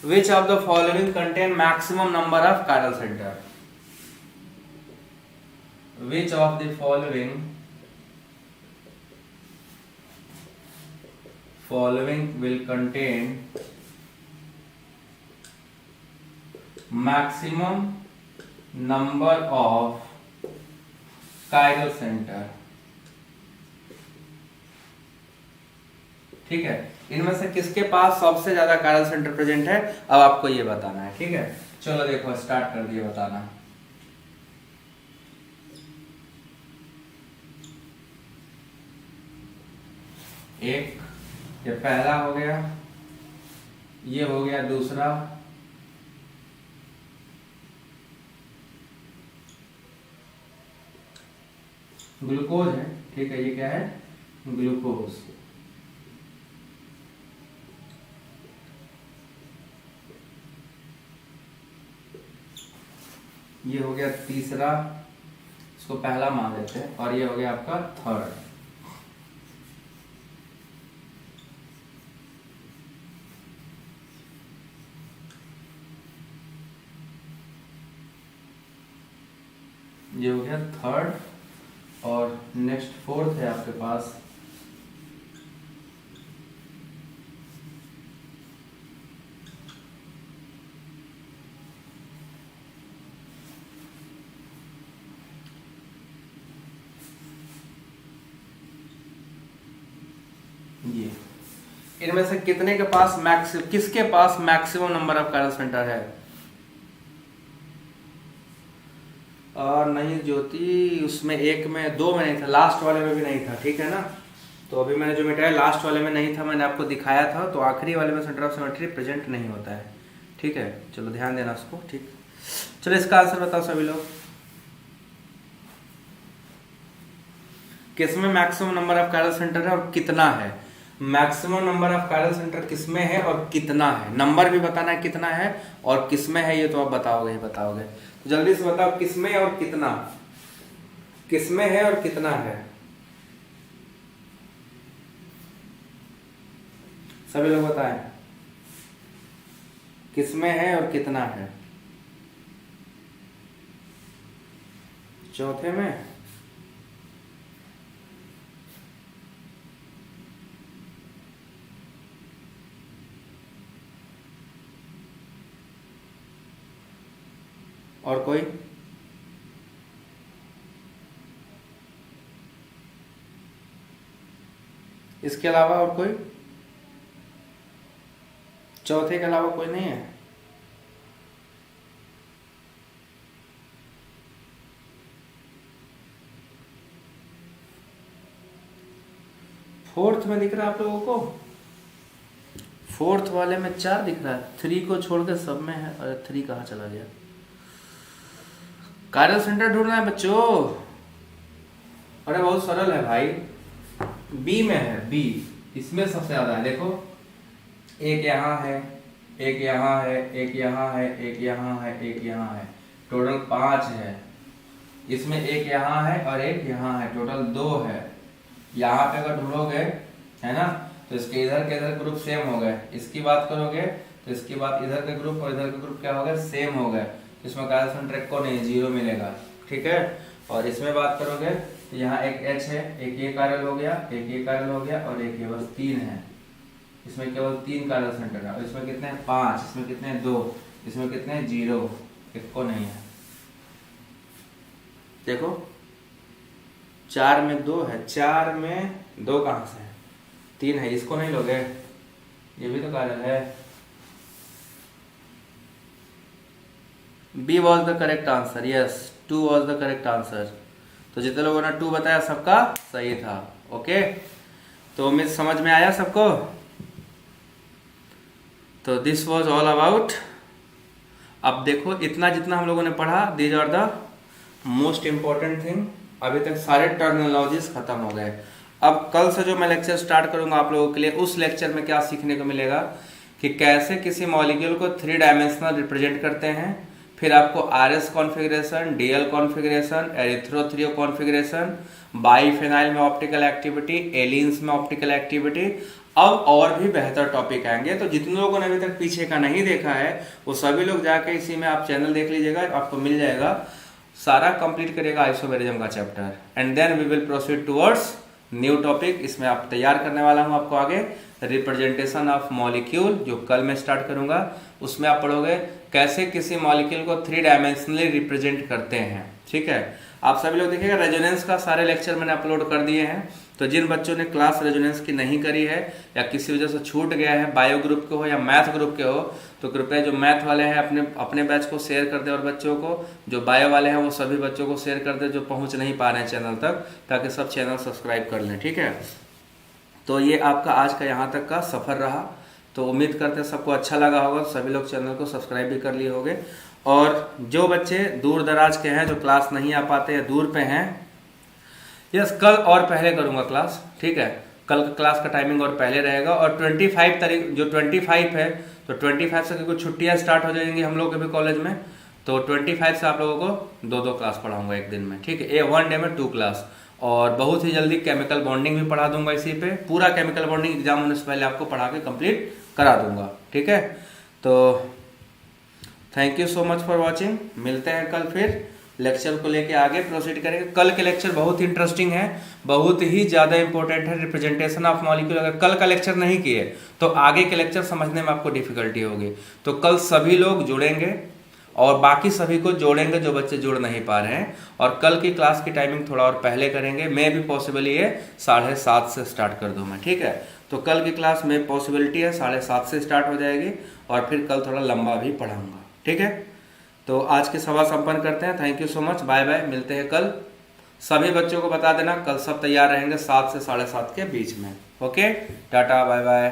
which of the following contain maximum number of chiral centre. Which of the following will contain maximum number of chiral centre, ठीक है। इनमें से किसके पास सबसे ज्यादा कायरल सेंटर प्रेजेंट है, अब आपको ये बताना है, ठीक है। चलो देखो स्टार्ट कर दिए बताना। एक, ये पहला हो गया, ये हो गया दूसरा, ग्लूकोज है, ठीक है। ये क्या है? ग्लूकोज। ये हो गया तीसरा, इसको पहला मान लेते हैं, और ये हो गया आपका थर्ड। ये हो गया थर्ड, और नेक्स्ट फोर्थ है आपके पास ये। इनमें से कितने के पास किसके पास maximum number of chiral centre है? और नहीं ज्योति, उसमें एक में, 2 में नहीं था, लास्ट वाले में भी नहीं था, ठीक है ना। तो अभी मैंने जो मिटाया लास्ट वाले में नहीं था, मैंने आपको दिखाया था, तो आखिरी वाले में सेंटर ऑफ सिमेट्री प्रेजेंट नहीं होता है, ठीक है। चलो ध्यान देना उसको, ठीक। चलो इसका आंसर बताओ सभी लोग, किसमें maximum number of chiral centre है और कितना है? Maximum number of chiral centre किसमें है और कितना है? नंबर भी बताना है कितना है और किसमें है, ये तो आप बताओगे ही बताओगे। तो जल्दी से बताओ किसमें और कितना, किसमें है और कितना है, सभी लोग बताएं किसमें है और कितना है। चौथे में, और कोई? इसके अलावा और कोई? चौथे के अलावा कोई नहीं है? फोर्थ में दिख रहा है आप लोगों को? फोर्थ वाले में 4 दिख रहा है, 3 को छोड़ के सब में है। अरे 3 कहाँ चला गया? कायरल सेंटर ढूंढना है बच्चों। अरे बहुत सरल है भाई, बी में है, बी इसमें सबसे ज्यादा है। देखो एक यहाँ है, एक यहाँ है, एक यहाँ है, एक यहाँ है, एक यहाँ है, टोटल 5 है। इसमें एक यहाँ है और एक यहाँ है, टोटल 2 है। यहाँ पे अगर ढूंढोगे है ना, तो इसके इधर के इधर ग्रुप सेम हो गए। इसकी बात करोगे तो इसकी बात इधर के ग्रुप और इधर के ग्रुप क्या हो गए, सेम हो गए। इसमें कायरल सेंटर को नहीं, 0 मिलेगा, ठीक है। और इसमें बात करोगे तो यहाँ एक H है, एक ये कायरल हो गया, एक ये कायरल हो गया और एक ये, बस 3 है। इसमें केवल 3 कायरल सेंटर है। और इसमें कितने हैं, 5, इसमें कितने हैं, 2, इसमें कितने हैं, 0, एक को नहीं है। देखो 4 में 2 है, 4 में 2 कहाँ से है, 3 है, इसको नहीं लोगे, ये भी तो कायरल है। B was the correct answer, yes 2 was the correct answer. तो जितने लोगों ने 2 बताया सबका सही था। ओके, तो उम्मीद समझ में आया सबको। तो दिस वॉज ऑल अबाउट। अब देखो इतना जितना हम लोगों ने पढ़ा, these are the most important thing. अभी तक सारे टर्मिनोलॉजीज खत्म हो गए। अब कल से जो मैं लेक्चर स्टार्ट करूंगा आप लोगों के लिए, उस लेक्चर में क्या सीखने को मिलेगा कि कैसे किसी मॉलिक्यूल को 3 डायमेंशनल रिप्रेजेंट करते हैं। फिर आपको RS configuration, DL configuration, erythro threo configuration, biphenyl में ऑप्टिकल एक्टिविटी, एलिन्स में ऑप्टिकल एक्टिविटी। अब और भी बेहतर टॉपिक आएंगे। तो जितने लोगों ने अभी तक पीछे का नहीं देखा है वो सभी लोग जाके इसी में आप चैनल देख लीजिएगा, आपको मिल जाएगा। सारा कंप्लीट करिएगा आइसोमेरिज्म का chapter, and then we will proceed towards new topic. इसमें आप तैयार करने वाला हूं आपको आगे रिप्रेजेंटेशन ऑफ मॉलिक्यूल, जो कल मैं स्टार्ट करूंगा। उसमें आप पढ़ोगे कैसे किसी मॉलिक्यूल को 3 डायमेंशनली रिप्रेजेंट करते हैं, ठीक है। आप सभी लोग देखिएगा, रेजोनेंस का सारे लेक्चर मैंने अपलोड कर दिए हैं। तो जिन बच्चों ने क्लास रेजोनेंस की नहीं करी है या किसी वजह से छूट गया है, बायो ग्रुप के हो या मैथ ग्रुप के हो, तो कृपया जो मैथ वाले हैं अपने बैच को शेयर कर दें, और बच्चों को जो बायो वाले हैं वो सभी बच्चों को शेयर कर दें जो पहुंच नहीं पा रहे हैं चैनल तक, ताकि सब चैनल सब्सक्राइब कर लें, ठीक है। तो ये आपका आज का यहाँ तक का सफ़र रहा। तो उम्मीद करते हैं सबको अच्छा लगा होगा। सभी लोग चैनल को सब्सक्राइब भी कर लिए होंगे। और जो बच्चे दूर दराज के हैं, जो क्लास नहीं आ पाते हैं, दूर पे हैं, यस कल और पहले करूँगा क्लास, ठीक है। कल का क्लास का टाइमिंग और पहले रहेगा। और 25 तारीख, जो 25 है, तो 25 से कुछ छुट्टियाँ स्टार्ट हो जाएंगी हम लोग के भी कॉलेज में। तो 25 से आप लोगों को 2-2 क्लास पढ़ाऊंगा एक दिन में, ठीक है। 1 डे में 2 क्लास। और बहुत ही जल्दी केमिकल बॉन्डिंग भी पढ़ा दूंगा इसी पे। पूरा केमिकल बॉन्डिंग एग्जाम होने से पहले आपको पढ़ा के कंप्लीट करा दूंगा, ठीक है। तो thank you so much for watching. मिलते हैं कल, फिर लेक्चर को लेके आगे प्रोसीड करेंगे। कल के लेक्चर बहुत ही इंटरेस्टिंग है, बहुत ही ज़्यादा इंपॉर्टेंट है, रिप्रेजेंटेशन ऑफ मॉलिक्यूल। अगर कल का लेक्चर नहीं किए तो आगे के लेक्चर समझने में आपको डिफिकल्टी होगी। तो कल सभी लोग जुड़ेंगे और बाकी सभी को जोड़ेंगे जो बच्चे जुड़ नहीं पा रहे हैं। और कल की क्लास की टाइमिंग थोड़ा और पहले करेंगे। मैं भी पॉसिबल ये 7:30 से स्टार्ट कर दूँ मैं, ठीक है। तो कल की क्लास में पॉसिबिलिटी है 7:30 से स्टार्ट हो जाएगी, और फिर कल थोड़ा लंबा भी पढ़ाऊँगा, ठीक है। तो आज की सभा संपन्न करते हैं। Thank you so much, bye bye. मिलते हैं कल। सभी बच्चों को बता देना कल सब तैयार रहेंगे 7 से 7:30 के बीच में। Okay, tata, bye bye.